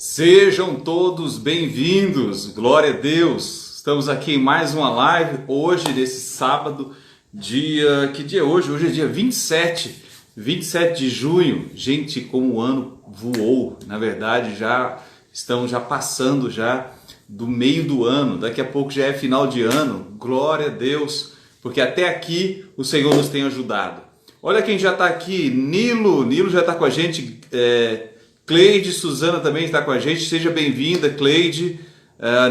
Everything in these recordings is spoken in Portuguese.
Sejam todos bem-vindos, glória a Deus. Estamos aqui em mais uma live, hoje, nesse sábado, que dia é hoje? Hoje é dia 27 de junho. Gente, como o ano voou, na verdade, estamos passando do meio do ano, daqui a pouco já é final de ano, glória a Deus, porque até aqui o Senhor nos tem ajudado. Olha quem já está aqui, Nilo já está com a gente, Cleide, Suzana também está com a gente, seja bem-vinda, Cleide.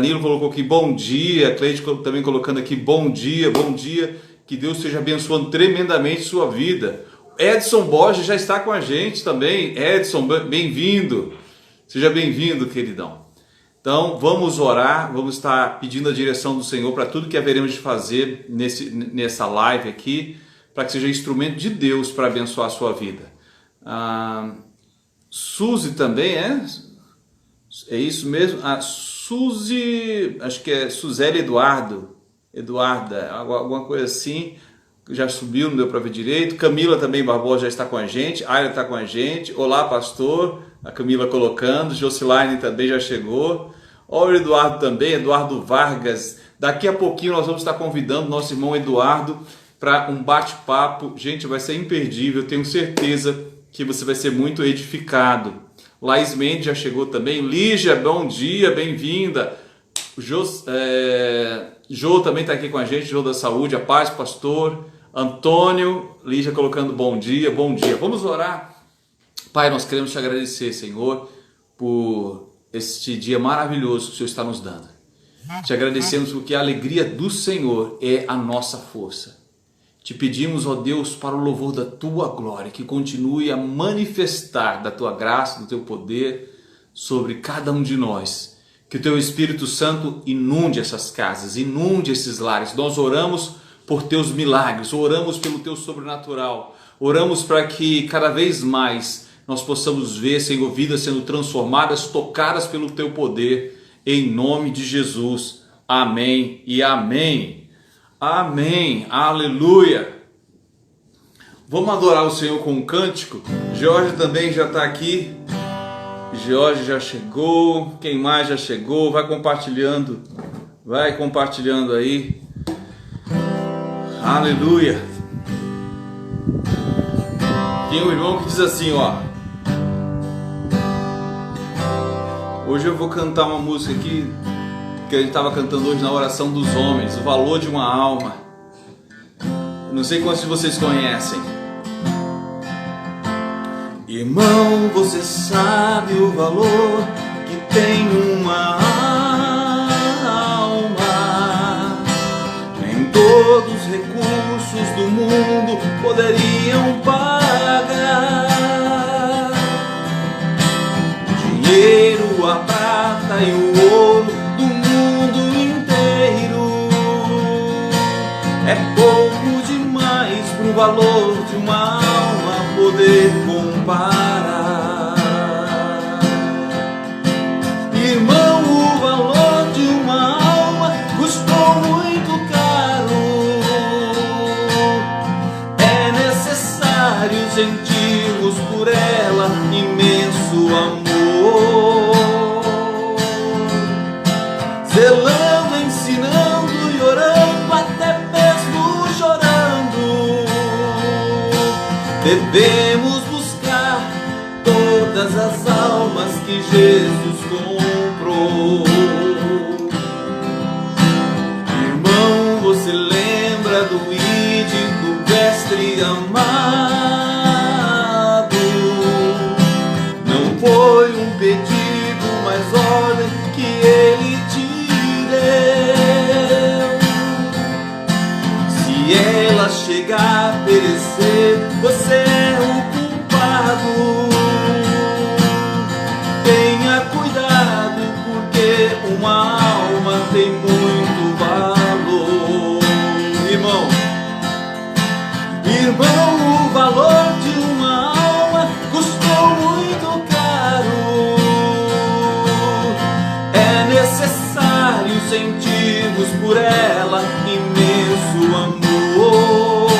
Nilo colocou aqui bom dia, Cleide também colocando aqui bom dia, que Deus esteja abençoando tremendamente sua vida. Edson Borges já está com a gente também, Edson, bem-vindo, seja bem-vindo, queridão. Então vamos orar, vamos estar pedindo a direção do Senhor para tudo que haveremos de fazer nessa live aqui, para que seja instrumento de Deus para abençoar a sua vida. Suzy também é isso mesmo? Suzy, acho que é Suzeli Eduarda, alguma coisa assim, já subiu, não deu para ver direito. Camila também Barbosa já está com a gente, Ayla está com a gente, olá pastor, a Camila colocando, Josilaine também já chegou, olha o Eduardo também, Eduardo Vargas. Daqui a pouquinho nós vamos estar convidando nosso irmão Eduardo para um bate-papo, gente, vai ser imperdível, tenho certeza que você vai ser muito edificado. Laís Mendes já chegou também. Lígia, bom dia, bem-vinda. Jô também está aqui com a gente, Jô da Saúde, a paz, pastor. Antônio, Lígia colocando bom dia. Vamos orar. Pai, nós queremos te agradecer, Senhor, por este dia maravilhoso que o Senhor está nos dando. Te agradecemos porque a alegria do Senhor é a nossa força. Te pedimos, ó Deus, para o louvor da Tua glória, que continue a manifestar da Tua graça, do Teu poder sobre cada um de nós. Que o Teu Espírito Santo inunde essas casas, inunde esses lares. Nós oramos por Teus milagres, oramos pelo Teu sobrenatural, oramos para que cada vez mais nós possamos ver, Senhor, vidas sendo transformadas, tocadas pelo Teu poder, em nome de Jesus. Amém e amém. Amém, aleluia. Vamos adorar o Senhor com um cântico. Jorge também já está aqui. Jorge já chegou. Quem mais já chegou? Vai compartilhando aí. Aleluia. Tem um irmão que diz assim, ó. Hoje eu vou cantar uma música aqui que a gente estava cantando hoje na oração dos homens, o valor de uma alma. Não sei quantos de vocês conhecem. Irmão, você sabe o valor que tem uma alma. Nem todos os recursos do mundo poderiam pagar. O dinheiro, a prata e o ouro é pouco demais pro valor de uma alma poder comparar. Irmão, o valor de uma alma custou muito caro. É necessário sentirmos por ela imenso amor. Zelando, ensinando e orando, até mesmo chorando, devemos buscar todas as almas que Jesus comprou. Irmão, você lembra do ide do mestre amado? Não foi um pedido, mas olha que ele te deu. Se ela chegar a perecer, você é o culpado. Tenha cuidado, porque uma alma tem muito valor. Irmão, o valor de uma alma custou muito caro. É necessário sentirmos por ela imenso amor.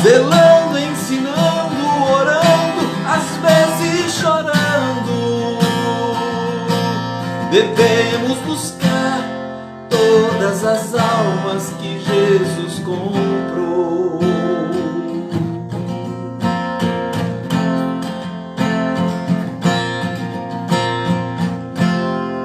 Zelando, ensinando, orando, às vezes chorando. devemos buscar todas as almas que Jesus comprou.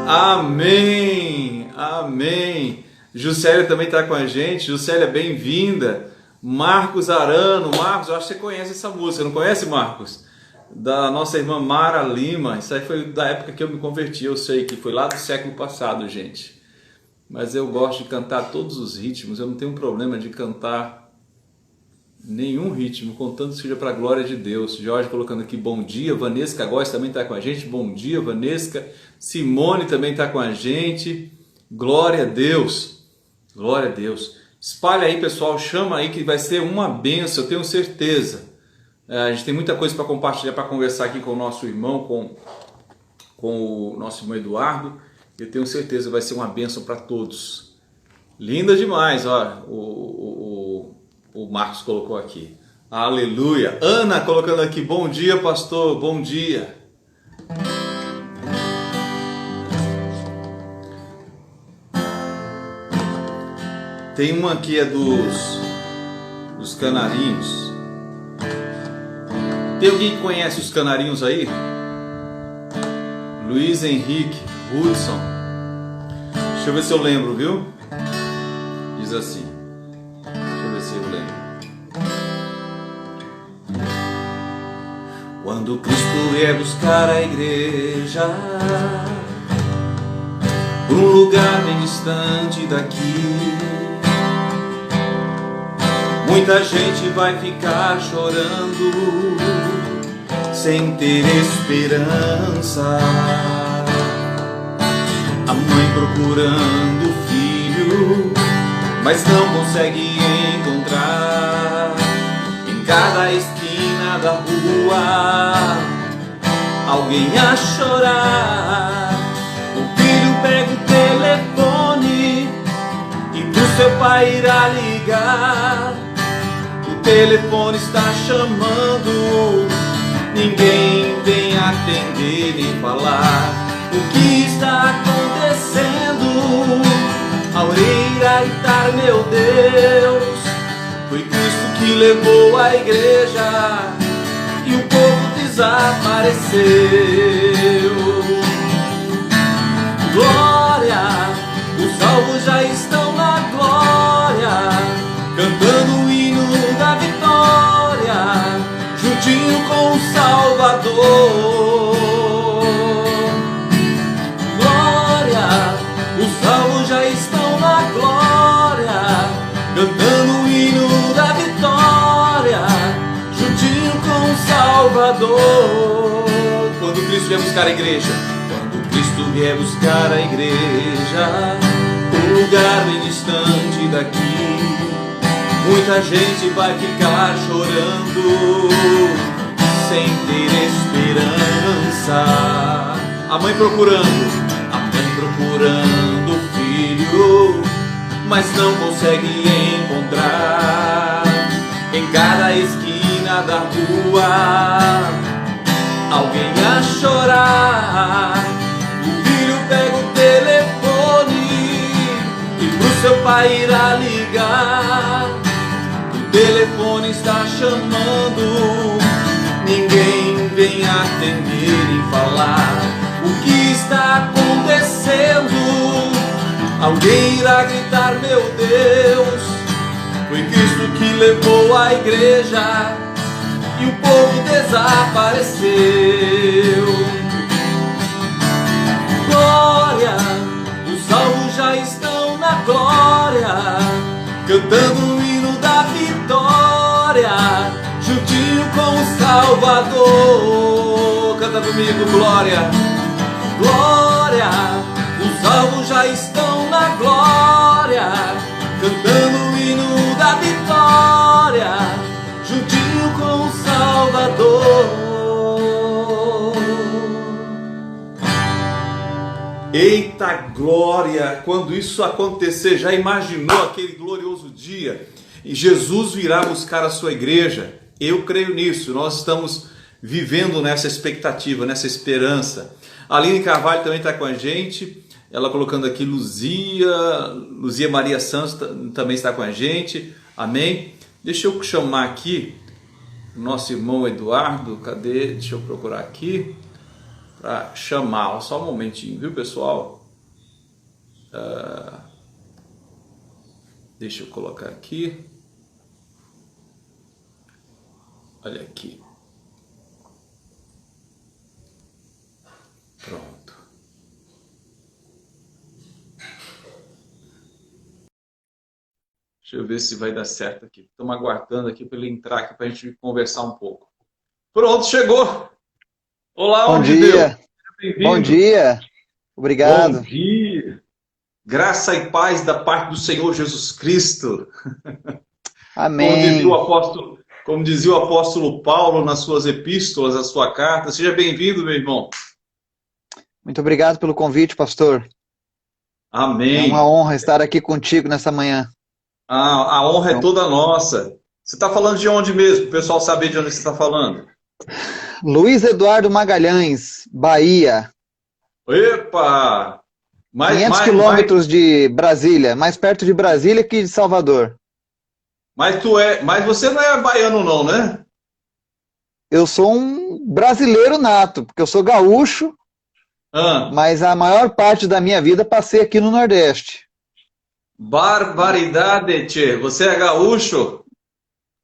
Amém, amém. Juscelia também está com a gente. Juscelia, bem-vinda. Marcos Arano. Marcos, eu acho que você conhece essa música, não conhece, Marcos? Da nossa irmã Mara Lima. Isso aí foi da época que eu me converti, eu sei que foi lá do século passado, gente. Mas eu gosto de cantar todos os ritmos, eu não tenho problema de cantar nenhum ritmo, contanto seja para a glória de Deus. Jorge colocando aqui bom dia. Vanesca Góes também está com a gente. Bom dia, Vanesca. Simone também está com a gente. Glória a Deus. Glória a Deus. Espalha aí, pessoal. Chama aí que vai ser uma bênção, eu tenho certeza. A gente tem muita coisa para compartilhar, para conversar aqui com o nosso irmão, com o nosso irmão Eduardo. Eu tenho certeza que vai ser uma bênção para todos. Linda demais, ó. O Marcos colocou aqui. Aleluia. Ana colocando aqui. Bom dia, pastor. Bom dia. Tem uma aqui é dos canarinhos. Tem alguém que conhece os canarinhos aí? Luiz Henrique Hudson. Deixa eu ver se eu lembro, viu? Diz assim. Deixa eu ver se eu lembro. Quando Cristo vier buscar a igreja por um lugar bem distante daqui, muita gente vai ficar chorando sem ter esperança. A mãe procurando o filho, mas não consegue encontrar. Em cada esquina da rua, alguém a chorar. O filho pega o telefone e pro seu pai irá ligar. O telefone está chamando, ninguém vem atender nem falar. O que está acontecendo? A orelha gritar, meu Deus, foi Cristo que levou a igreja e o povo desapareceu. Glória, os salvos já estão na glória, cantando o hino da vitória, juntinho com o Salvador. Glória, os salvos já estão na glória, cantando o hino da vitória, juntinho com o Salvador. Quando Cristo vier buscar a igreja, quando Cristo vier buscar a igreja, um lugar bem distante daqui, muita gente vai ficar chorando sem ter esperança. A mãe procurando o filho, mas não consegue encontrar. Em cada esquina da rua, alguém a chorar. O filho pega o telefone e pro seu pai irá ligar. O telefone está chamando, ninguém vem atender nem falar. O que está acontecendo? Alguém irá gritar, meu Deus, foi Cristo que levou a igreja e o povo desapareceu. Glória, os salvos já estão na glória, cantando o hino da vitória, juntinho com o Salvador. Canta comigo, glória. Glória, os salvos já estão na glória, cantando o hino da vitória, juntinho com o Salvador. Eita glória! Quando isso acontecer, já imaginou aquele glorioso dia? E Jesus virá buscar a sua igreja. Eu creio nisso. Nós estamos vivendo nessa expectativa, nessa esperança. A Aline Carvalho também está com a gente, ela colocando aqui Luzia Maria Santos também está com a gente, amém? Deixa eu chamar aqui o nosso irmão Eduardo, cadê? Deixa eu procurar aqui para chamar, só um momentinho, viu pessoal? Deixa eu colocar aqui, olha aqui, pronto. Deixa eu ver se vai dar certo aqui. Estamos aguardando aqui para ele entrar aqui para a gente conversar um pouco. Pronto, chegou! Olá, Bom dia! Bom dia! Obrigado! Bom dia! Graça e paz da parte do Senhor Jesus Cristo. Amém! Como dizia o apóstolo Paulo nas suas epístolas, na sua carta. Seja bem-vindo, meu irmão. Muito obrigado pelo convite, pastor. Amém. É uma honra estar aqui contigo nessa manhã. A honra é toda nossa. Você está falando de onde mesmo? Para o pessoal saber de onde você está falando. Luiz Eduardo Magalhães, Bahia. Epa! 500 quilômetros de Brasília, mais perto de Brasília que de Salvador. Mas você não é baiano não, né? Eu sou um brasileiro nato, porque eu sou gaúcho, mas a maior parte da minha vida passei aqui no Nordeste. Barbaridade, tchê. Você é gaúcho?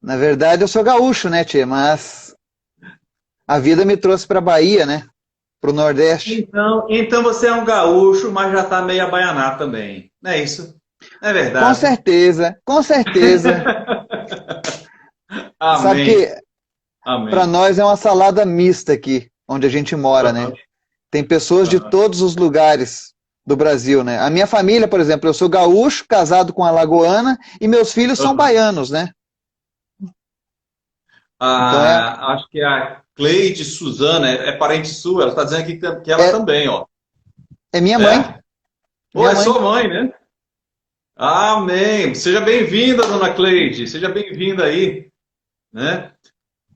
Na verdade, eu sou gaúcho, né, tchê? Mas a vida me trouxe para Bahia, né? Para o Nordeste. Então você é um gaúcho, mas já está meio abaianado também. Não é isso? É verdade. Com certeza, com certeza. Amém. Sabe que para nós é uma salada mista aqui, onde a gente mora, né? Tem pessoas de todos os lugares do Brasil, né? A minha família, por exemplo, eu sou gaúcho, casado com alagoana, e meus filhos são baianos, né? Então acho que a Cleide Suzana é parente sua, ela está dizendo aqui que ela também, ó. É minha mãe. É sua mãe, né? Amém. Seja bem-vinda, dona Cleide. Seja bem-vinda aí, né?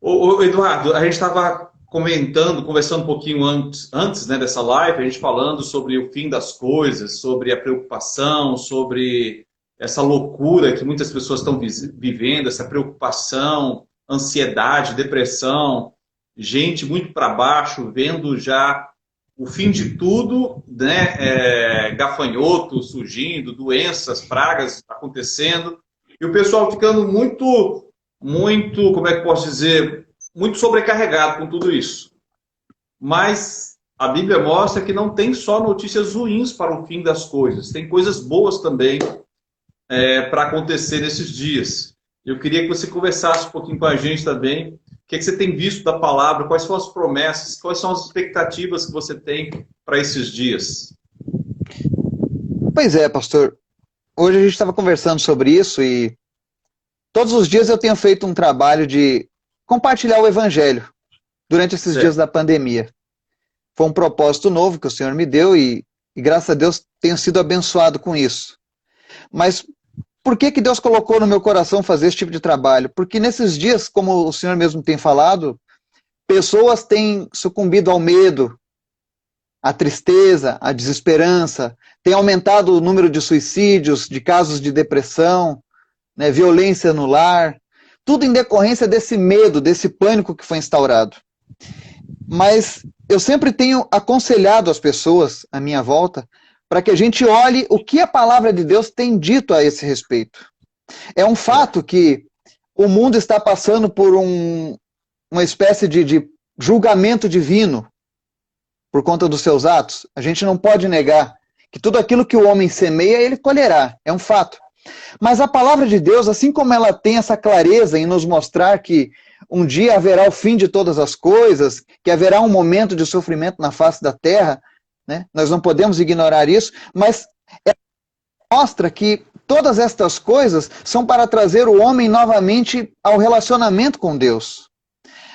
Ô, Eduardo, a gente estava conversando um pouquinho antes, né, dessa live, a gente falando sobre o fim das coisas, sobre a preocupação, sobre essa loucura que muitas pessoas estão vivendo, essa preocupação, ansiedade, depressão, gente muito para baixo, vendo já o fim de tudo, né, gafanhotos surgindo, doenças, pragas acontecendo, e o pessoal ficando muito, como é que posso dizer, muito sobrecarregado com tudo isso. Mas a Bíblia mostra que não tem só notícias ruins para o fim das coisas, tem coisas boas também para acontecer nesses dias. Eu queria que você conversasse um pouquinho com a gente também, o que você tem visto da palavra, quais são as promessas, quais são as expectativas que você tem para esses dias. Pois é, pastor. Hoje a gente estava conversando sobre isso e todos os dias eu tenho feito um trabalho de compartilhar o evangelho durante esses dias da pandemia. Foi um propósito novo que o Senhor me deu e graças a Deus tenho sido abençoado com isso. Mas por que Deus colocou no meu coração fazer esse tipo de trabalho? Porque nesses dias, como o Senhor mesmo tem falado, pessoas têm sucumbido ao medo, à tristeza, à desesperança, tem aumentado o número de suicídios, de casos de depressão, né, violência no lar, tudo em decorrência desse medo, desse pânico que foi instaurado. Mas eu sempre tenho aconselhado as pessoas à minha volta para que a gente olhe o que a palavra de Deus tem dito a esse respeito. É um fato que o mundo está passando por uma espécie de julgamento divino por conta dos seus atos. A gente não pode negar que tudo aquilo que o homem semeia, ele colherá. É um fato. Mas a palavra de Deus, assim como ela tem essa clareza em nos mostrar que um dia haverá o fim de todas as coisas, que haverá um momento de sofrimento na face da terra, né? Nós não podemos ignorar isso, mas ela mostra que todas estas coisas são para trazer o homem novamente ao relacionamento com Deus.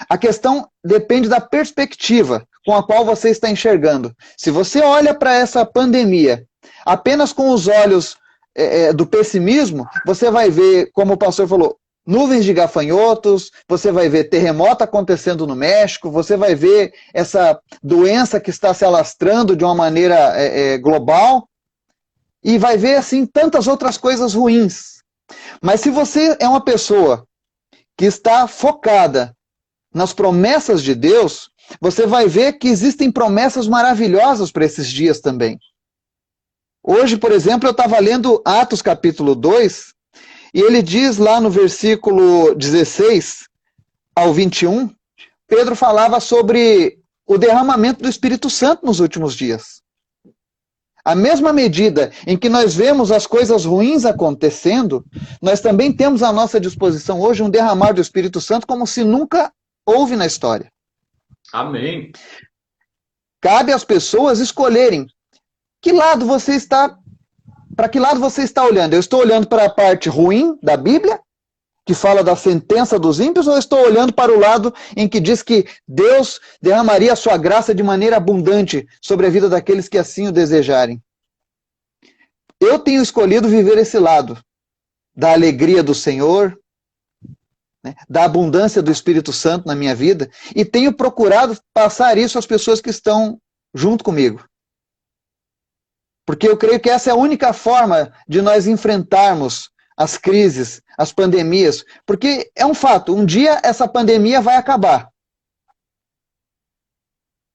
A questão depende da perspectiva com a qual você está enxergando. Se você olha para essa pandemia apenas com os olhos do pessimismo, você vai ver, como o pastor falou, nuvens de gafanhotos, você vai ver terremoto acontecendo no México, você vai ver essa doença que está se alastrando de uma maneira global, e vai ver, assim, tantas outras coisas ruins. Mas se você é uma pessoa que está focada nas promessas de Deus, você vai ver que existem promessas maravilhosas para esses dias também. Hoje, por exemplo, eu estava lendo Atos capítulo 2, e ele diz lá no versículo 16 ao 21, Pedro falava sobre o derramamento do Espírito Santo nos últimos dias. À mesma medida em que nós vemos as coisas ruins acontecendo, nós também temos à nossa disposição hoje um derramar do Espírito Santo como se nunca houve na história. Amém. Cabe às pessoas escolherem que lado você está, para que lado você está olhando. Eu estou olhando para a parte ruim da Bíblia, que fala da sentença dos ímpios, ou eu estou olhando para o lado em que diz que Deus derramaria a sua graça de maneira abundante sobre a vida daqueles que assim o desejarem? Eu tenho escolhido viver esse lado, da alegria do Senhor, né, da abundância do Espírito Santo na minha vida, e tenho procurado passar isso às pessoas que estão junto comigo. Porque eu creio que essa é a única forma de nós enfrentarmos as crises, as pandemias, porque é um fato, um dia essa pandemia vai acabar.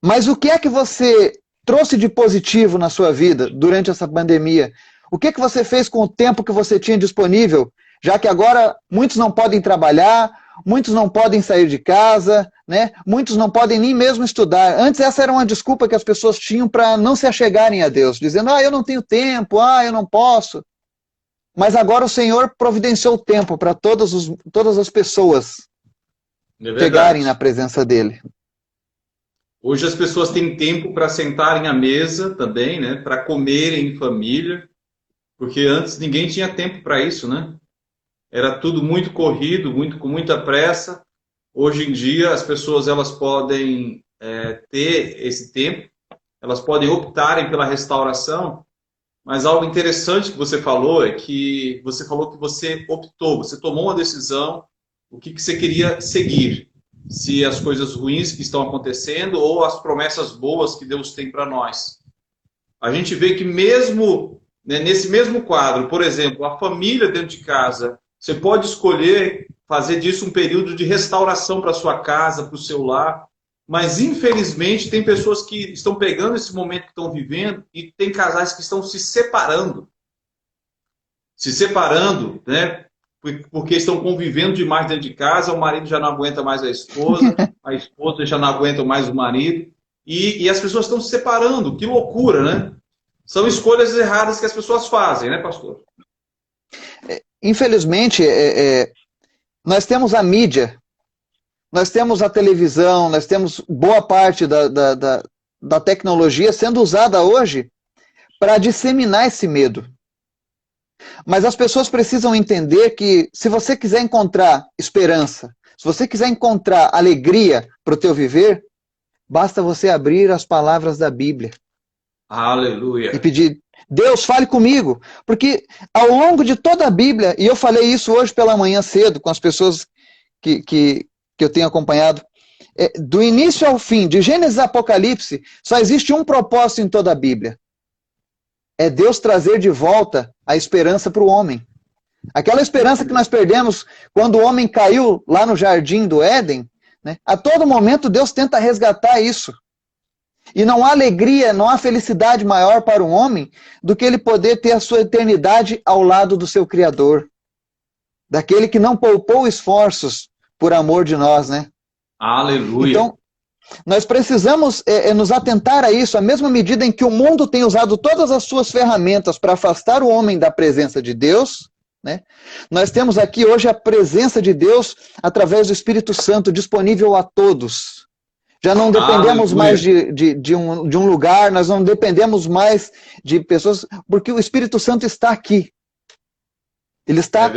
Mas o que é que você trouxe de positivo na sua vida durante essa pandemia? O que é que você fez com o tempo que você tinha disponível, já que agora muitos não podem trabalhar, muitos não podem sair de casa, né? Muitos não podem nem mesmo estudar. Antes essa era uma desculpa que as pessoas tinham para não se achegarem a Deus, dizendo, eu não tenho tempo, eu não posso. Mas agora o Senhor providenciou o tempo para todas as pessoas chegarem na presença dEle. Hoje as pessoas têm tempo para sentarem à mesa também, né? Para comerem em família, porque antes ninguém tinha tempo para isso, né? Era tudo muito corrido, com muita pressa. Hoje em dia as pessoas elas podem ter esse tempo, elas podem optarem pela restauração. Mas algo interessante que você falou é que você falou que você optou, você tomou uma decisão, o que você queria seguir. Se as coisas ruins que estão acontecendo ou as promessas boas que Deus tem para nós. A gente vê que mesmo nesse mesmo quadro, por exemplo, a família dentro de casa, você pode escolher fazer disso um período de restauração para sua casa, para o seu lar. Mas, infelizmente, tem pessoas que estão pegando esse momento que estão vivendo e tem casais que estão se separando. Se separando, né? Porque estão convivendo demais dentro de casa, o marido já não aguenta mais a esposa já não aguenta mais o marido. E as pessoas estão se separando. Que loucura, né? São escolhas erradas que as pessoas fazem, né, pastor? Infelizmente, nós temos a mídia, nós temos a televisão, nós temos boa parte da tecnologia sendo usada hoje para disseminar esse medo. Mas as pessoas precisam entender que se você quiser encontrar esperança, se você quiser encontrar alegria para o teu viver, basta você abrir as palavras da Bíblia. Aleluia. E pedir, Deus, fale comigo. Porque ao longo de toda a Bíblia, e eu falei isso hoje pela manhã cedo com as pessoas que eu tenho acompanhado, do início ao fim, de Gênesis a Apocalipse, só existe um propósito em toda a Bíblia. É Deus trazer de volta a esperança para o homem. Aquela esperança que nós perdemos quando o homem caiu lá no jardim do Éden, né? A todo momento Deus tenta resgatar isso. E não há alegria, não há felicidade maior para um homem do que ele poder ter a sua eternidade ao lado do seu Criador. Daquele que não poupou esforços por amor de nós, né? Aleluia. Então, nós precisamos nos atentar a isso, à mesma medida em que o mundo tem usado todas as suas ferramentas para afastar o homem da presença de Deus, né? Nós temos aqui hoje a presença de Deus através do Espírito Santo disponível a todos. Já não dependemos mais de um lugar, nós não dependemos mais de pessoas, porque o Espírito Santo está aqui. Ele está,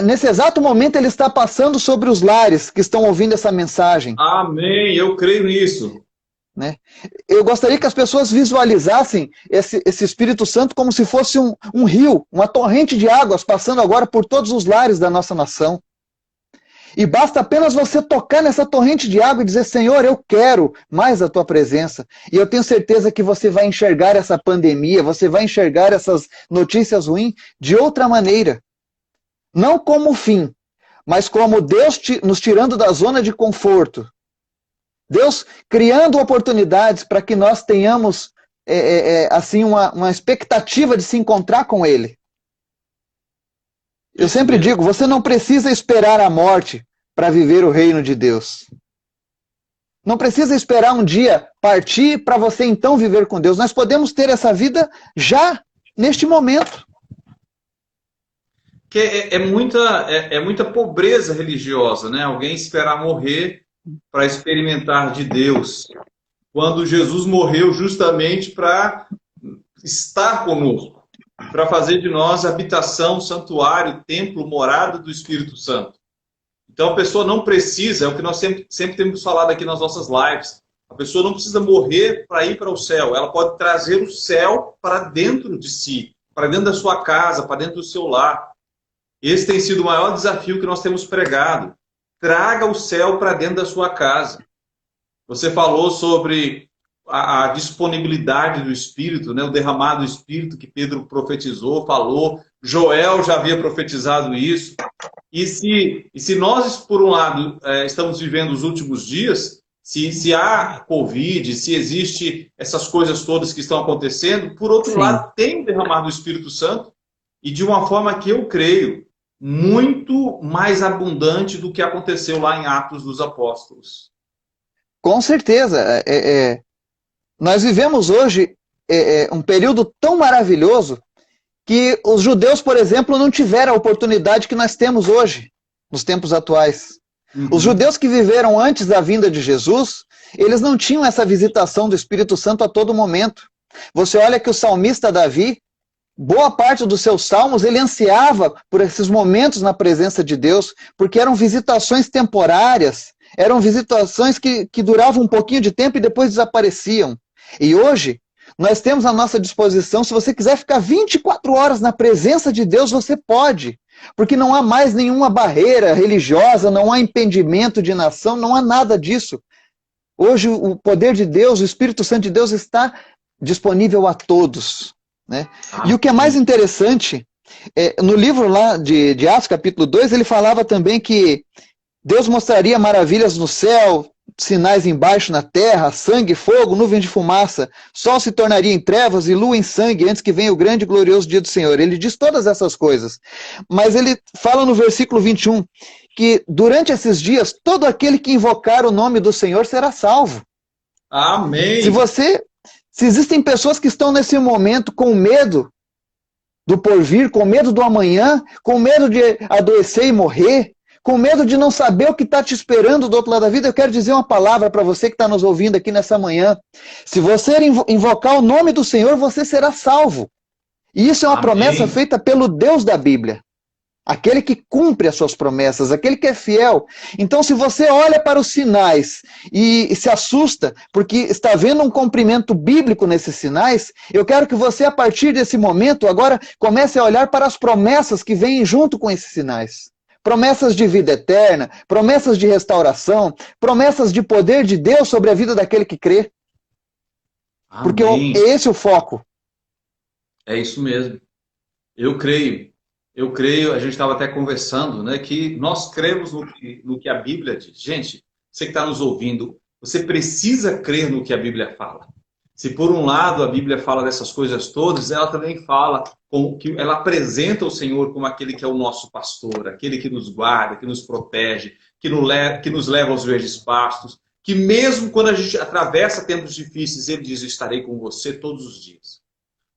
nesse exato momento, ele está passando sobre os lares que estão ouvindo essa mensagem. Amém, eu creio nisso. Né? Eu gostaria que as pessoas visualizassem esse Espírito Santo como se fosse um rio, uma torrente de águas passando agora por todos os lares da nossa nação. E basta apenas você tocar nessa torrente de água e dizer, Senhor, eu quero mais a tua presença. E eu tenho certeza que você vai enxergar essa pandemia, você vai enxergar essas notícias ruins de outra maneira. Não como fim, mas como Deus nos tirando da zona de conforto. Deus criando oportunidades para que nós tenhamos assim uma expectativa de se encontrar com Ele. Eu sempre digo, você não precisa esperar a morte para viver o reino de Deus. Não precisa esperar um dia partir para você então viver com Deus. Nós podemos ter essa vida já, neste momento. Que é muita pobreza religiosa, né? Alguém esperar morrer para experimentar de Deus. Quando Jesus morreu justamente para estar conosco, para fazer de nós habitação, santuário, templo, morada do Espírito Santo. Então a pessoa não precisa, é o que nós sempre temos falado aqui nas nossas lives, a pessoa não precisa morrer para ir para o céu, ela pode trazer o céu para dentro de si, para dentro da sua casa, para dentro do seu lar. Esse tem sido o maior desafio que nós temos pregado. Traga o céu para dentro da sua casa. Você falou sobre a disponibilidade do Espírito, né? O derramado do Espírito que Pedro profetizou, falou. Joel já havia profetizado isso. E se nós, por um lado, estamos vivendo os últimos dias, se há Covid, se existe essas coisas todas que estão acontecendo, por outro lado, tem o derramado do Espírito Santo, e de uma forma que eu creio, muito mais abundante do que aconteceu lá em Atos dos Apóstolos. Com certeza. Nós vivemos hoje um período tão maravilhoso que os judeus, por exemplo, não tiveram a oportunidade que nós temos hoje, nos tempos atuais. Os judeus que viveram antes da vinda de Jesus, eles não tinham essa visitação do Espírito Santo a todo momento. Você olha que o salmista Davi, boa parte dos seus salmos, ele ansiava por esses momentos na presença de Deus, porque eram visitações temporárias, eram visitações que duravam um pouquinho de tempo e depois desapareciam. E hoje, nós temos à nossa disposição, se você quiser ficar 24 horas na presença de Deus, você pode. Porque não há mais nenhuma barreira religiosa, não há impedimento de nação, não há nada disso. Hoje o poder de Deus, o Espírito Santo de Deus está disponível a todos. Né? E o que é mais interessante, no livro lá de Atos capítulo 2, ele falava também que Deus mostraria maravilhas no céu, sinais embaixo na terra, sangue, fogo, nuvem de fumaça, sol se tornaria em trevas e lua em sangue, antes que venha o grande e glorioso dia do Senhor. Ele diz todas essas coisas. Mas ele fala no versículo 21, que durante esses dias, todo aquele que invocar o nome do Senhor será salvo. Amém! Se existem pessoas que estão nesse momento com medo do porvir, com medo do amanhã, com medo de adoecer e morrer, com medo de não saber o que está te esperando do outro lado da vida, eu quero dizer uma palavra para você que está nos ouvindo aqui nessa manhã. Se você invocar o nome do Senhor, você será salvo. E isso é uma promessa feita pelo Deus da Bíblia. Aquele que cumpre as suas promessas, aquele que é fiel. Então, se você olha para os sinais e se assusta, porque está vendo um cumprimento bíblico nesses sinais, eu quero que você, a partir desse momento, agora comece a olhar para as promessas que vêm junto com esses sinais. Promessas de vida eterna, promessas de restauração, promessas de poder de Deus sobre a vida daquele que crê. Amém. Porque é esse o foco. É isso mesmo. Eu creio, a gente estava até conversando, né, que nós cremos no que a Bíblia diz. Gente, você que está nos ouvindo, você precisa crer no que a Bíblia fala. Se por um lado a Bíblia fala dessas coisas todas, ela também fala que ela apresenta o Senhor como aquele que é o nosso pastor, aquele que nos guarda, que nos protege, que nos leva aos verdes pastos, que mesmo quando a gente atravessa tempos difíceis, Ele diz, estarei com você todos os dias.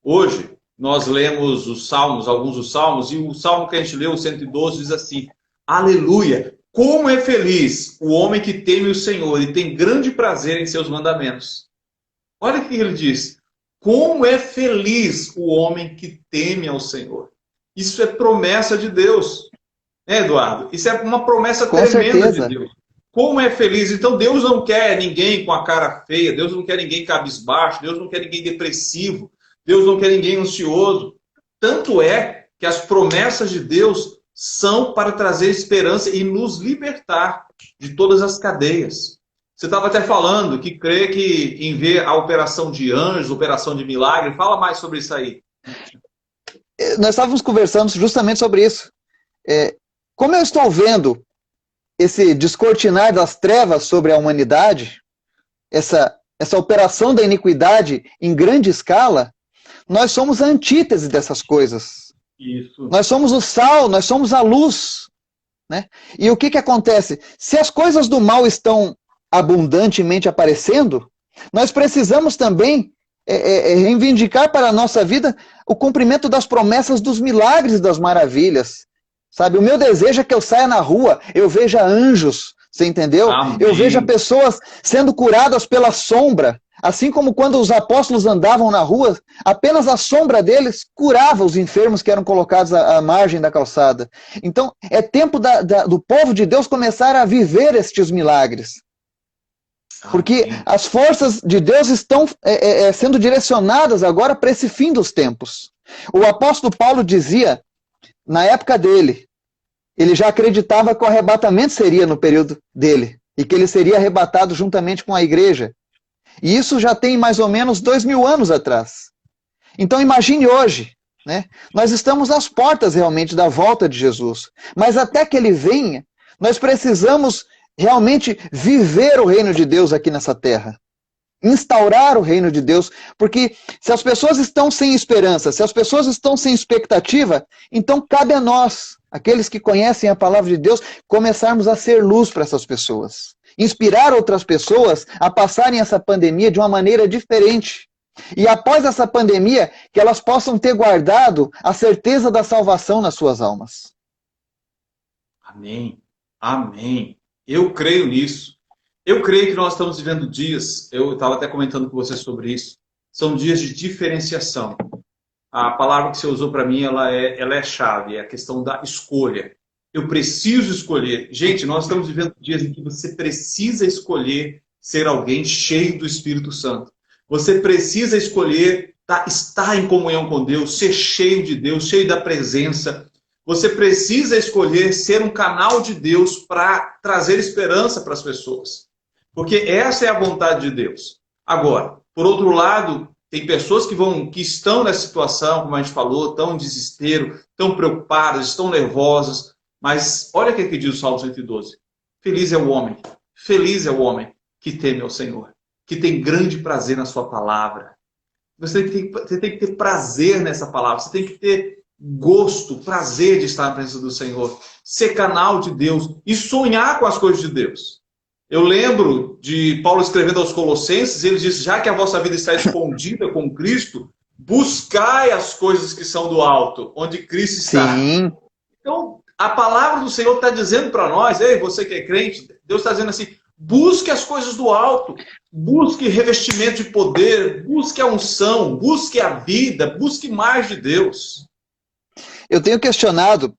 Hoje, nós lemos os Salmos, alguns dos Salmos, e o Salmo que a gente leu, o 112, diz assim, aleluia, como é feliz o homem que teme o Senhor e tem grande prazer em seus mandamentos. Olha o que ele diz. Como é feliz o homem que teme ao Senhor. Isso é promessa de Deus. Eduardo? Isso é uma promessa tremenda de Deus. Como é feliz. Então Deus não quer ninguém com a cara feia. Deus não quer ninguém cabisbaixo. Deus não quer ninguém depressivo. Deus não quer ninguém ansioso. Tanto é que as promessas de Deus são para trazer esperança e nos libertar de todas as cadeias. Você estava até falando que crê que em ver a operação de anjos, operação de milagre, fala mais sobre isso aí. Nós estávamos conversando justamente sobre isso. Como eu estou vendo esse descortinar das trevas sobre a humanidade, essa operação da iniquidade em grande escala, nós somos a antítese dessas coisas. Isso. Nós somos o sal, nós somos a luz, né? E o que acontece? Se as coisas do mal estão abundantemente aparecendo, nós precisamos também reivindicar para a nossa vida o cumprimento das promessas dos milagres e das maravilhas. Sabe, o meu desejo é que eu saia na rua, eu veja anjos, você entendeu? Amém. Eu veja pessoas sendo curadas pela sombra, assim como quando os apóstolos andavam na rua, apenas a sombra deles curava os enfermos que eram colocados à margem da calçada. Então, é tempo do povo de Deus começar a viver estes milagres. Porque Amém. as forças de Deus estão sendo direcionadas agora para esse fim dos tempos. O apóstolo Paulo dizia, na época dele, ele já acreditava que o arrebatamento seria no período dele, e que ele seria arrebatado juntamente com a igreja. E isso já tem mais ou menos 2000 anos atrás. Então imagine hoje, né? Nós estamos às portas realmente da volta de Jesus. Mas até que ele venha, nós precisamos realmente viver o reino de Deus aqui nessa terra. Instaurar o reino de Deus, porque se as pessoas estão sem esperança, se as pessoas estão sem expectativa, então cabe a nós, aqueles que conhecem a palavra de Deus, começarmos a ser luz para essas pessoas. Inspirar outras pessoas a passarem essa pandemia de uma maneira diferente. E após essa pandemia, que elas possam ter guardado a certeza da salvação nas suas almas. Amém. Amém. Eu creio nisso. Eu creio que nós estamos vivendo dias, eu estava até comentando com você sobre isso, são dias de diferenciação. A palavra que você usou para mim, ela é chave, é a questão da escolha. Eu preciso escolher. Gente, nós estamos vivendo dias em que você precisa escolher ser alguém cheio do Espírito Santo. Você precisa escolher estar em comunhão com Deus, ser cheio de Deus, cheio da presença. Você precisa escolher ser um canal de Deus para trazer esperança para as pessoas. Porque essa é a vontade de Deus. Agora, por outro lado, tem pessoas que estão nessa situação, como a gente falou, estão em desespero, estão preocupadas, estão nervosas. Mas olha o que diz o Salmo 112. Feliz é o homem que teme ao Senhor, que tem grande prazer na sua palavra. Você tem que ter prazer nessa palavra, você tem que ter gosto, prazer de estar na presença do Senhor, ser canal de Deus e sonhar com as coisas de Deus. Eu lembro de Paulo escrevendo aos Colossenses, ele diz, já que a vossa vida está escondida com Cristo, buscai as coisas que são do alto, onde Cristo está. Sim. Então, a palavra do Senhor está dizendo para nós, ei, você que é crente, Deus está dizendo assim, busque as coisas do alto, busque revestimento de poder, busque a unção, busque a vida, busque mais de Deus. Eu tenho questionado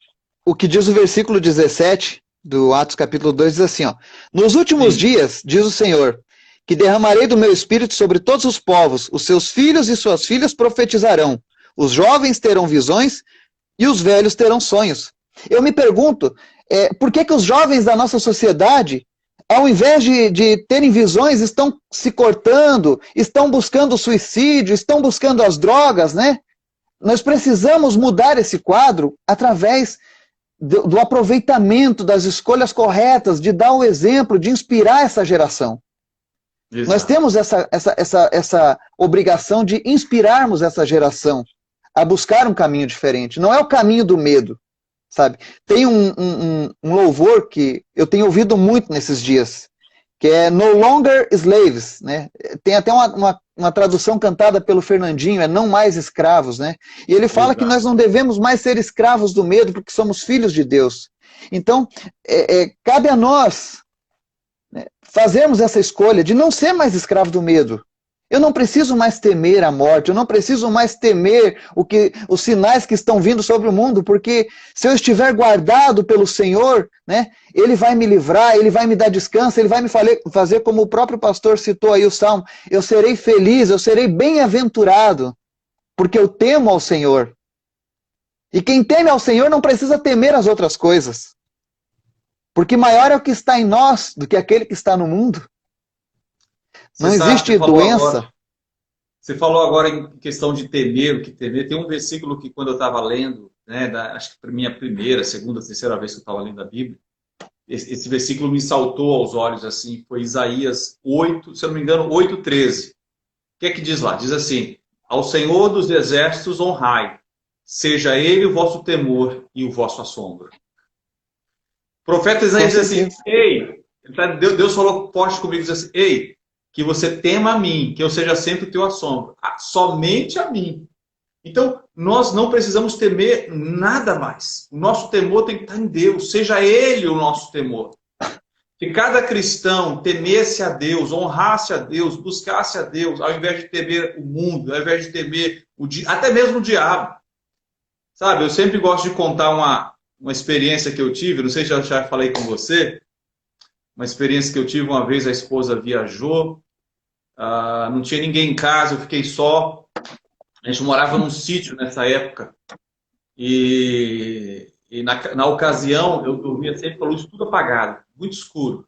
o que diz o versículo 17 do Atos capítulo 2, diz assim, ó, nos últimos dias, diz o Senhor, que derramarei do meu espírito sobre todos os povos, os seus filhos e suas filhas profetizarão, os jovens terão visões e os velhos terão sonhos. Eu me pergunto, por que os jovens da nossa sociedade, ao invés de terem visões, estão se cortando, estão buscando suicídio, estão buscando as drogas, né? Nós precisamos mudar esse quadro através do aproveitamento das escolhas corretas, de dar o exemplo, de inspirar essa geração. Exato. Nós temos essa obrigação de inspirarmos essa geração a buscar um caminho diferente. Não é o caminho do medo, sabe? Tem um louvor que eu tenho ouvido muito nesses dias, que é No Longer Slaves, né? Tem até uma tradução cantada pelo Fernandinho, é Não Mais Escravos, né? E ele fala que nós não devemos mais ser escravos do medo, porque somos filhos de Deus. Então, cabe a nós, né, fazermos essa escolha de não ser mais escravo do medo. Eu não preciso mais temer a morte, eu não preciso mais temer os sinais que estão vindo sobre o mundo, porque se eu estiver guardado pelo Senhor, né, Ele vai me livrar, Ele vai me dar descanso, Ele vai me fazer como o próprio pastor citou aí o Salmo, eu serei feliz, eu serei bem-aventurado, porque eu temo ao Senhor. E quem teme ao Senhor não precisa temer as outras coisas. Porque maior é o que está em nós do que aquele que está no mundo. Não existe doença. Você falou agora em questão de temer, o que temer. Tem um versículo que quando eu estava lendo, né, acho que para minha primeira, segunda, terceira vez que eu estava lendo a Bíblia, esse versículo me saltou aos olhos assim, foi Isaías 8, se eu não me engano, 8:13. O que é que diz lá? Diz assim: ao Senhor dos exércitos honrai, seja ele o vosso temor e o vosso assombro. O profeta Isaías diz assim: ei, Deus falou forte comigo, diz assim: ei, que você tema a mim, que eu seja sempre o teu assombro. Somente a mim. Então, nós não precisamos temer nada mais. O nosso temor tem que estar em Deus. Seja Ele o nosso temor. Se cada cristão temesse a Deus, honrasse a Deus, buscasse a Deus, ao invés de temer o mundo, ao invés de temer até mesmo o diabo. Sabe, eu sempre gosto de contar uma experiência que eu tive, não sei se eu já falei com você, uma experiência que eu tive uma vez, a esposa viajou, não tinha ninguém em casa, eu fiquei só. A gente morava num sítio nessa época. E na ocasião, eu dormia sempre com a luz tudo apagada, muito escuro.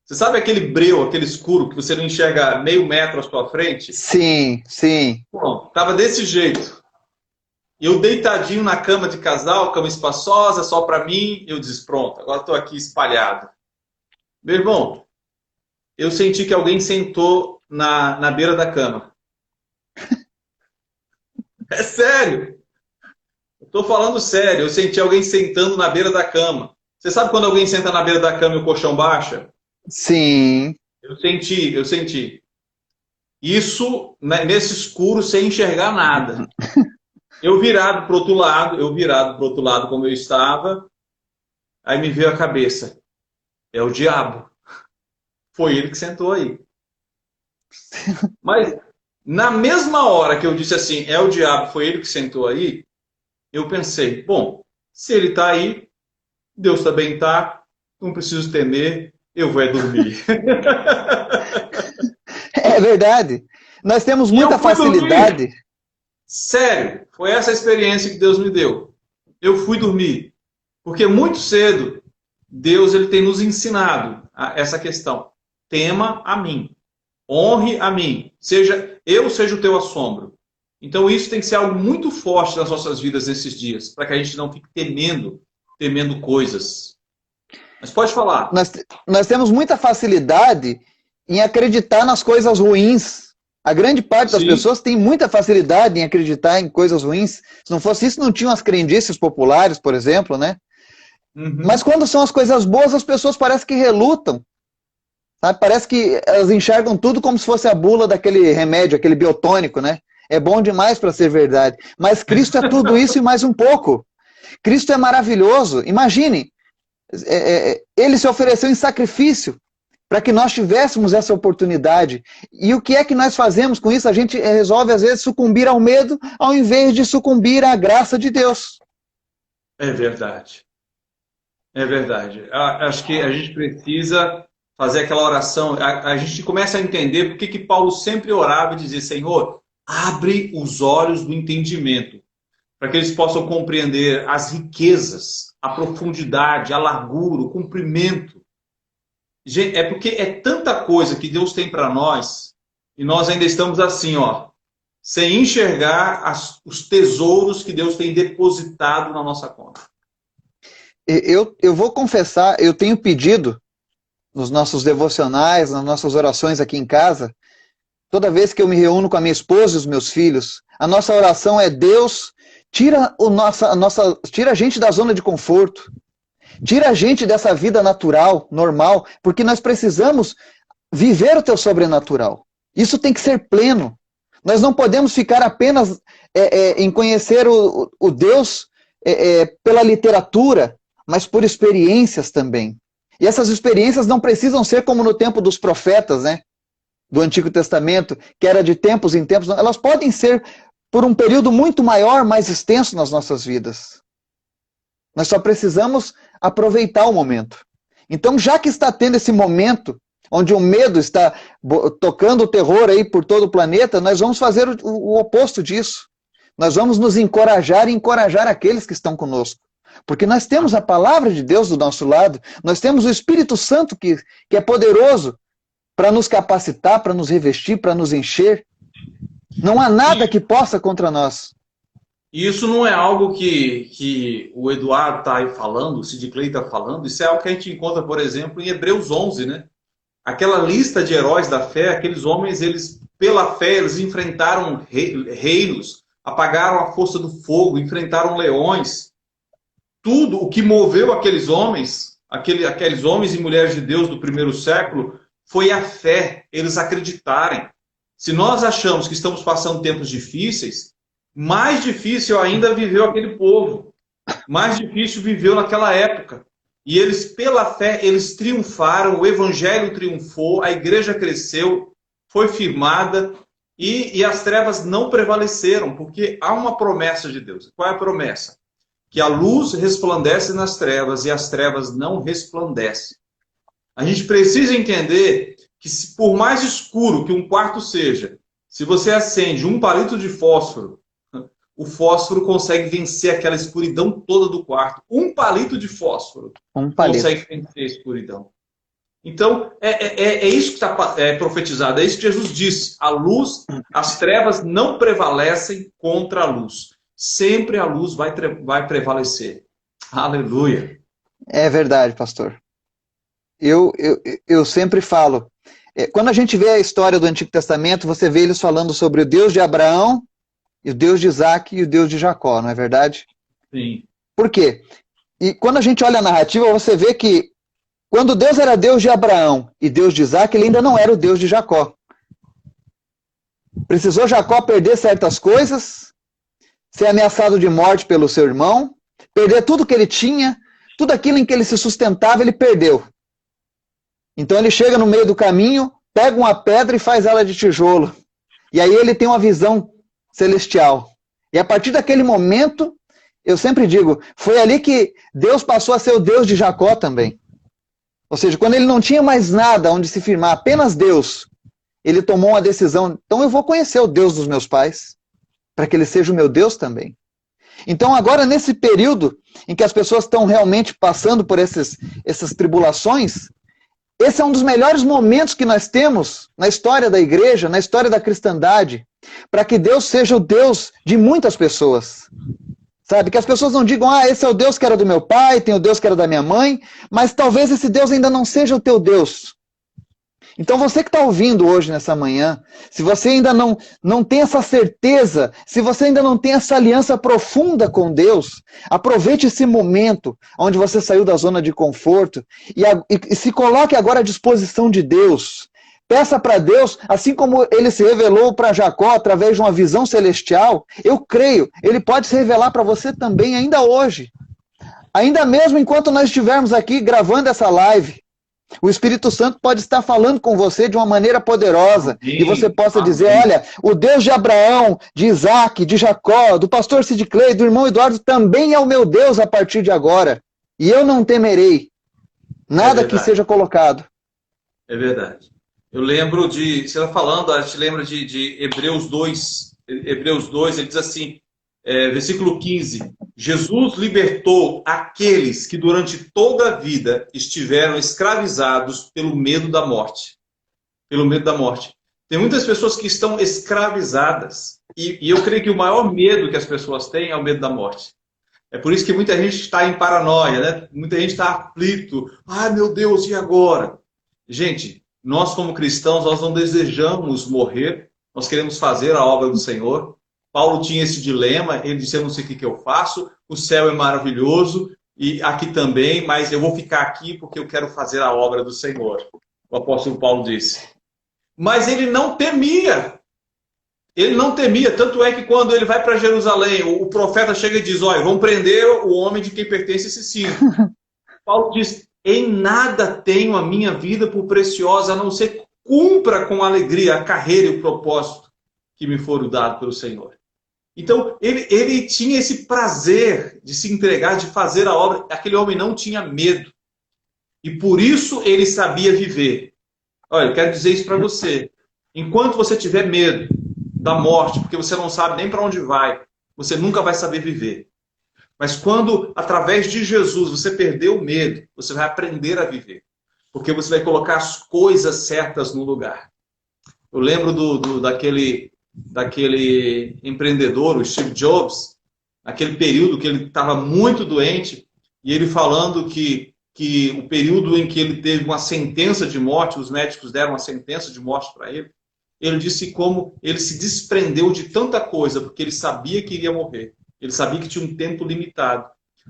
Você sabe aquele breu, aquele escuro, que você não enxerga meio metro à sua frente? Sim, sim. Bom, tava desse jeito. Eu deitadinho na cama de casal, cama espaçosa, só para mim. Eu disse, pronto, agora estou aqui espalhado. Meu irmão, eu senti que alguém sentou na beira da cama. É sério. Estou falando sério. Eu senti alguém sentando na beira da cama. Você sabe quando alguém senta na beira da cama e o colchão baixa? Sim. Eu senti. Isso nesse escuro, sem enxergar nada. Eu virado para o outro lado como eu estava, aí me veio a cabeça. É o diabo. Foi ele que sentou aí. Mas na mesma hora que eu disse assim, é o diabo, foi ele que sentou aí, eu pensei, bom, se ele está aí, Deus também está, não preciso temer, eu vou dormir. É verdade. Nós temos E muita eu fui facilidade. Dormir. Sério, foi essa a experiência que Deus me deu. Eu fui dormir. Porque muito cedo, Deus ele tem nos ensinado essa questão. Tema a mim. Honre a mim. Seja o teu assombro. Então isso tem que ser algo muito forte nas nossas vidas nesses dias, para que a gente não fique temendo coisas. Mas pode falar. Nós temos muita facilidade em acreditar nas coisas ruins. A grande parte das pessoas tem muita facilidade em acreditar em coisas ruins. Se não fosse isso, não tinham as crendices populares, por exemplo, né? Uhum. Mas quando são as coisas boas, as pessoas parecem que relutam. Sabe? Parece que elas enxergam tudo como se fosse a bula daquele remédio, aquele biotônico, né? É bom demais para ser verdade. Mas Cristo é tudo isso e mais um pouco. Cristo é maravilhoso. Imagine, ele se ofereceu em sacrifício para que nós tivéssemos essa oportunidade. E o que é que nós fazemos com isso? A gente resolve, às vezes, sucumbir ao medo, ao invés de sucumbir à graça de Deus. É verdade. É verdade. Acho que a gente precisa fazer aquela oração. A gente começa a entender por que Paulo sempre orava e dizia, Senhor, abre os olhos do entendimento, para que eles possam compreender as riquezas, a profundidade, a largura, o comprimento. Gente, é porque é tanta coisa que Deus tem para nós, e nós ainda estamos assim, ó, sem enxergar os tesouros que Deus tem depositado na nossa conta. Eu vou confessar, eu tenho pedido nos nossos devocionais, nas nossas orações aqui em casa, toda vez que eu me reúno com a minha esposa e os meus filhos, a nossa oração é: Deus, tira a gente da zona de conforto. Tira a gente dessa vida natural, normal, porque nós precisamos viver o teu sobrenatural. Isso tem que ser pleno. Nós não podemos ficar apenas em conhecer o Deus pela literatura, mas por experiências também. E essas experiências não precisam ser como no tempo dos profetas, né? Do Antigo Testamento, que era de tempos em tempos. Elas podem ser por um período muito maior, mais extenso nas nossas vidas. Nós só precisamos aproveitar o momento. Então, já que está tendo esse momento, onde o medo está tocando o terror aí por todo o planeta, nós vamos fazer o oposto disso. nós vamos nos encorajar e encorajar aqueles que estão conosco. Porque nós temos a palavra de Deus do nosso lado, nós temos o Espírito Santo que é poderoso para nos capacitar, para nos revestir, para nos encher. Não há nada que possa contra nós. E isso não é algo que o Eduardo está aí falando, o Sid Clay está falando, isso é algo que a gente encontra, por exemplo, em Hebreus 11, né? Aquela lista de heróis da fé, aqueles homens, eles, pela fé, eles enfrentaram reinos, apagaram a força do fogo, enfrentaram leões. Tudo o que moveu aqueles homens, aqueles homens e mulheres de Deus do primeiro século, foi a fé, eles acreditarem. Se nós achamos que estamos passando tempos difíceis, mais difícil ainda viveu aquele povo. Mais difícil viveu naquela época. E eles, pela fé, eles triunfaram, o evangelho triunfou, a igreja cresceu, foi firmada e as trevas não prevaleceram, porque há uma promessa de Deus. Qual é a promessa? Que a luz resplandece nas trevas e as trevas não resplandecem. A gente precisa entender que, por mais escuro que um quarto seja, se você acende um palito de fósforo, o fósforo consegue vencer aquela escuridão toda do quarto. Um palito de fósforo consegue vencer a escuridão. Então, é isso que está profetizado, é isso que Jesus disse. A luz, as trevas não prevalecem contra a luz. Sempre a luz vai prevalecer. Aleluia. É verdade, pastor. Eu sempre falo, quando a gente vê a história do Antigo Testamento, você vê eles falando sobre o Deus de Abraão, e o Deus de Isaac e o Deus de Jacó, não é verdade? Sim. Por quê? E quando a gente olha a narrativa, você vê que quando Deus era Deus de Abraão e Deus de Isaac, ele ainda não era o Deus de Jacó. Precisou Jacó perder certas coisas, ser ameaçado de morte pelo seu irmão, perder tudo que ele tinha, tudo aquilo em que ele se sustentava, ele perdeu. Então ele chega no meio do caminho, pega uma pedra e faz ela de tijolo. E aí ele tem uma visão celestial. E a partir daquele momento, eu sempre digo, foi ali que Deus passou a ser o Deus de Jacó também. Ou seja, quando ele não tinha mais nada onde se firmar, apenas Deus, ele tomou uma decisão, então eu vou conhecer o Deus dos meus pais, para que ele seja o meu Deus também. Então agora, nesse período em que as pessoas estão realmente passando por essas tribulações, esse é um dos melhores momentos que nós temos na história da igreja, na história da cristandade, para que Deus seja o Deus de muitas pessoas. Sabe? Que as pessoas não digam, esse é o Deus que era do meu pai, tem o Deus que era da minha mãe, mas talvez esse Deus ainda não seja o teu Deus. Então você que está ouvindo hoje nessa manhã, se você ainda não tem essa certeza, se você ainda não tem essa aliança profunda com Deus, aproveite esse momento onde você saiu da zona de conforto e se coloque agora à disposição de Deus. Peça para Deus, assim como ele se revelou para Jacó através de uma visão celestial, eu creio, ele pode se revelar para você também ainda hoje. Ainda mesmo enquanto nós estivermos aqui gravando essa live, o Espírito Santo pode estar falando com você de uma maneira poderosa. Amém. E você possa dizer, olha, o Deus de Abraão, de Isaac, de Jacó, do pastor Sid Clay, do irmão Eduardo, também é o meu Deus a partir de agora. E eu não temerei nada que seja colocado. É verdade. Eu lembro você está falando, a gente lembra de Hebreus 2. Hebreus 2, ele diz assim, versículo 15. Jesus libertou aqueles que durante toda a vida estiveram escravizados pelo medo da morte. Pelo medo da morte. Tem muitas pessoas que estão escravizadas. E eu creio que o maior medo que as pessoas têm é o medo da morte. É por isso que muita gente está em paranoia, né? Muita gente está aflito. Ai, meu Deus, e agora? Gente, nós como cristãos, nós não desejamos morrer. Nós queremos fazer a obra do Senhor. Paulo tinha esse dilema, ele disse, eu não sei o que eu faço, o céu é maravilhoso, e aqui também, mas eu vou ficar aqui porque eu quero fazer a obra do Senhor. O apóstolo Paulo disse. Mas ele não temia. Ele não temia, tanto é que quando ele vai para Jerusalém, o profeta chega e diz, olha, vão prender o homem de quem pertence esse cinto. Paulo diz, em nada tenho a minha vida por preciosa, a não ser que cumpra com alegria a carreira e o propósito que me foram dados pelo Senhor. Então, ele tinha esse prazer de se entregar, de fazer a obra. Aquele homem não tinha medo. E por isso ele sabia viver. Olha, eu quero dizer isso para você. Enquanto você tiver medo da morte, porque você não sabe nem para onde vai, você nunca vai saber viver. Mas quando, através de Jesus, você perder o medo, você vai aprender a viver. Porque você vai colocar as coisas certas no lugar. Eu lembro daquele empreendedor, o Steve Jobs, naquele período que ele estava muito doente, e ele falando que o período em que ele teve uma sentença de morte, os médicos deram uma sentença de morte para ele, ele disse como ele se desprendeu de tanta coisa, porque ele sabia que iria morrer. Ele sabia que tinha um tempo limitado.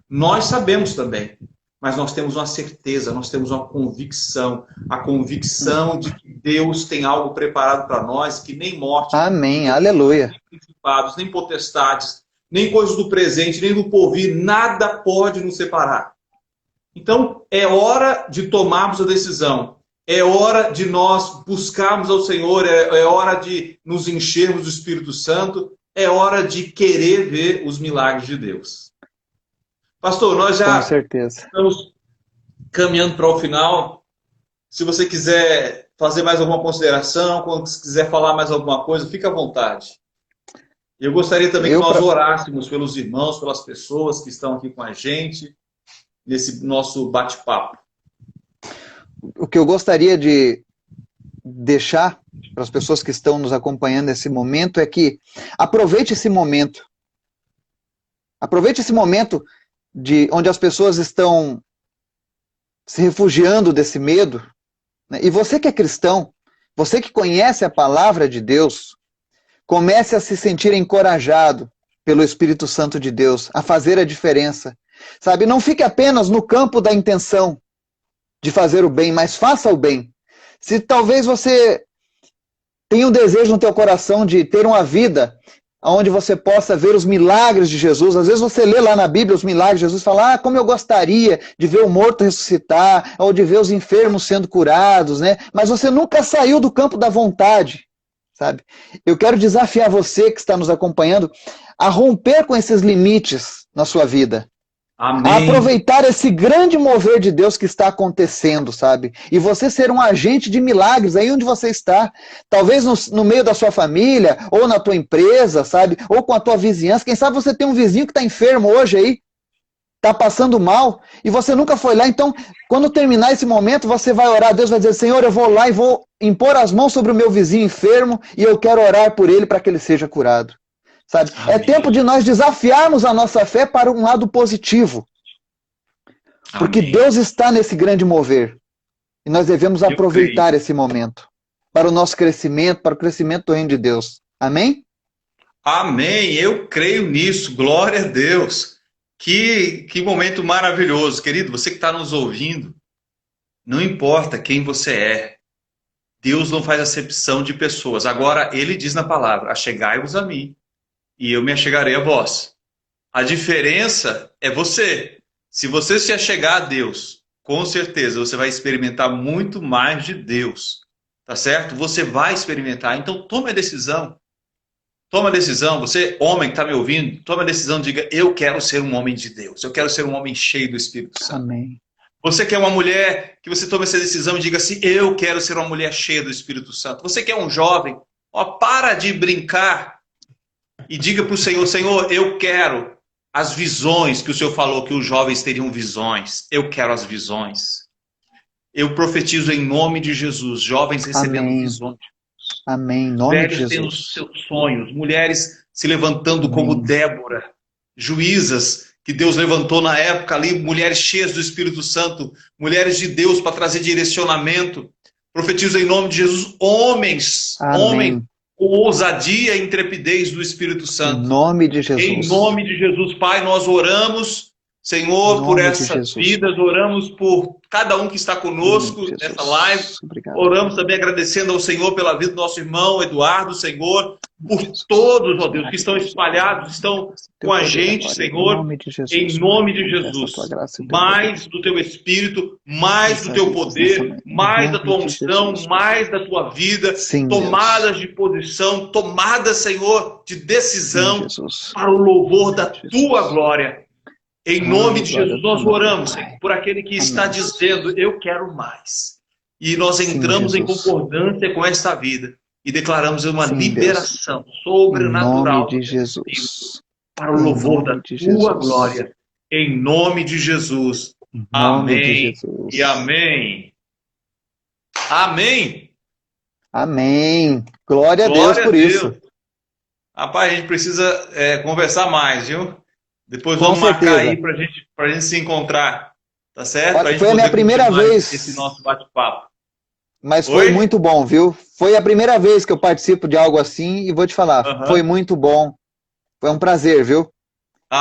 Nós sabemos também, mas nós temos uma certeza, nós temos uma convicção, a convicção de que Deus tem algo preparado para nós, que nem morte, Amém, aleluia. nem principados, nem potestades, nem coisas do presente, nem do porvir, nada pode nos separar. Então, é hora de tomarmos a decisão. É hora de nós buscarmos ao Senhor, é hora de nos enchermos do Espírito Santo, é hora de querer ver os milagres de Deus. Pastor, nós já Com certeza. estamos caminhando para o final. Se você quiser fazer mais alguma consideração, quando você quiser falar mais alguma coisa, fique à vontade. Eu gostaria também que nós orássemos pelos irmãos, pelas pessoas que estão aqui com a gente, nesse nosso bate-papo. O que eu gostaria de deixar para as pessoas que estão nos acompanhando nesse momento é que aproveite esse momento. Aproveite esse momento de onde as pessoas estão se refugiando desse medo, né? E você que é cristão, você que conhece a palavra de Deus, comece a se sentir encorajado pelo Espírito Santo de Deus, a fazer a diferença. Sabe, não fique apenas no campo da intenção de fazer o bem, mas faça o bem. Se talvez você tenha um desejo no teu coração de ter uma vida onde você possa ver os milagres de Jesus, às vezes você lê lá na Bíblia os milagres de Jesus e fala, como eu gostaria de ver o morto ressuscitar, ou de ver os enfermos sendo curados, né? Mas você nunca saiu do campo da vontade, sabe? Eu quero desafiar você que está nos acompanhando a romper com esses limites na sua vida. Amém. A aproveitar esse grande mover de Deus que está acontecendo, sabe? E você ser um agente de milagres aí onde você está. Talvez no meio da sua família, ou na tua empresa, sabe? Ou com a tua vizinhança. Quem sabe você tem um vizinho que está enfermo hoje aí, está passando mal, e você nunca foi lá. Então, quando terminar esse momento, você vai orar. Deus vai dizer, Senhor, eu vou lá e vou impor as mãos sobre o meu vizinho enfermo, e eu quero orar por ele para que ele seja curado. Sabe? É tempo de nós desafiarmos a nossa fé para um lado positivo. Porque Amém. Deus está nesse grande mover. E nós devemos aproveitar esse momento para o nosso crescimento, para o crescimento do reino de Deus. Amém? Amém. Eu creio nisso. Glória a Deus. Que momento maravilhoso. Querido, você que está nos ouvindo, não importa quem você é. Deus não faz acepção de pessoas. Agora, Ele diz na palavra, achegai-vos a mim, e eu me achegarei a vós. A diferença é você. Se você se achegar a Deus, com certeza você vai experimentar muito mais de Deus. Tá certo? Você vai experimentar. Então tome a decisão. Tome a decisão. Você, homem que está me ouvindo, tome a decisão, diga, eu quero ser um homem de Deus. Eu quero ser um homem cheio do Espírito Santo. Amém. Você que é uma mulher, que você tome essa decisão e diga assim, eu quero ser uma mulher cheia do Espírito Santo. Você que é um jovem, para de brincar e diga para o Senhor, Senhor, eu quero as visões que o Senhor falou que os jovens teriam visões. Eu quero as visões. Eu profetizo em nome de Jesus, jovens recebendo visões. Amém. Em nome de Jesus. Velhos tendo seus sonhos, mulheres se levantando como Débora, juízas que Deus levantou na época ali, mulheres cheias do Espírito Santo, mulheres de Deus para trazer direcionamento. Profetizo em nome de Jesus, homens com ousadia e intrepidez do Espírito Santo. Em nome de Jesus. Em nome de Jesus, Pai, nós oramos, Senhor, por essas vidas, oramos por cada um que está conosco nessa live. Obrigado. Oramos também agradecendo ao Senhor pela vida do nosso irmão Eduardo, Senhor, por todos, ó Deus, que estão espalhados, estão com a gente, Senhor, em nome de Jesus. Mais do teu Espírito, mais do teu poder, mais da tua unção, mais da tua vida, tomadas de posição, tomadas, Senhor, de decisão para o louvor da tua glória. Em nome de Jesus, nós oramos, Senhor, por aquele que está dizendo, eu quero mais. E nós entramos em concordância com esta vida e declaramos uma liberação sobrenatural. Em nome de Jesus. para o Em louvor da nome de tua Jesus. glória. Em nome de Jesus. Em nome de Amém Jesus. e amém. Amém. Amém. Glória a Deus Glória a por isso. Deus. Rapaz, a gente precisa conversar mais, viu? Depois Com vamos marcar certeza. aí pra gente se encontrar, tá certo? Pra Olha, gente foi a minha poder primeira continuar vez, esse nosso bate-papo. mas foi Oi? muito bom, viu? Foi a primeira vez que eu participo de algo assim e vou te falar, foi Aham. muito bom. Foi um prazer, viu?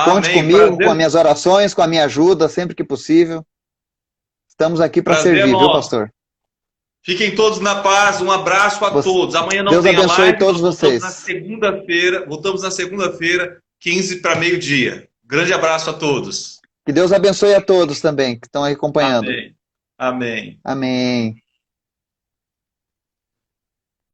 Conte Amém. comigo, com as Prazer, minhas orações, com a minha ajuda, sempre que possível. Estamos aqui para prazer é servir, viu, nosso. pastor? Fiquem todos na paz. Um abraço a todos. Amanhã não Deus tem a abençoe live. todos Nós voltamos na vocês. segunda-feira. Voltamos na segunda-feira, 15 para meio-dia. Grande abraço a todos. Que Deus abençoe a todos também que estão aí acompanhando. Amém. Amém. Amém.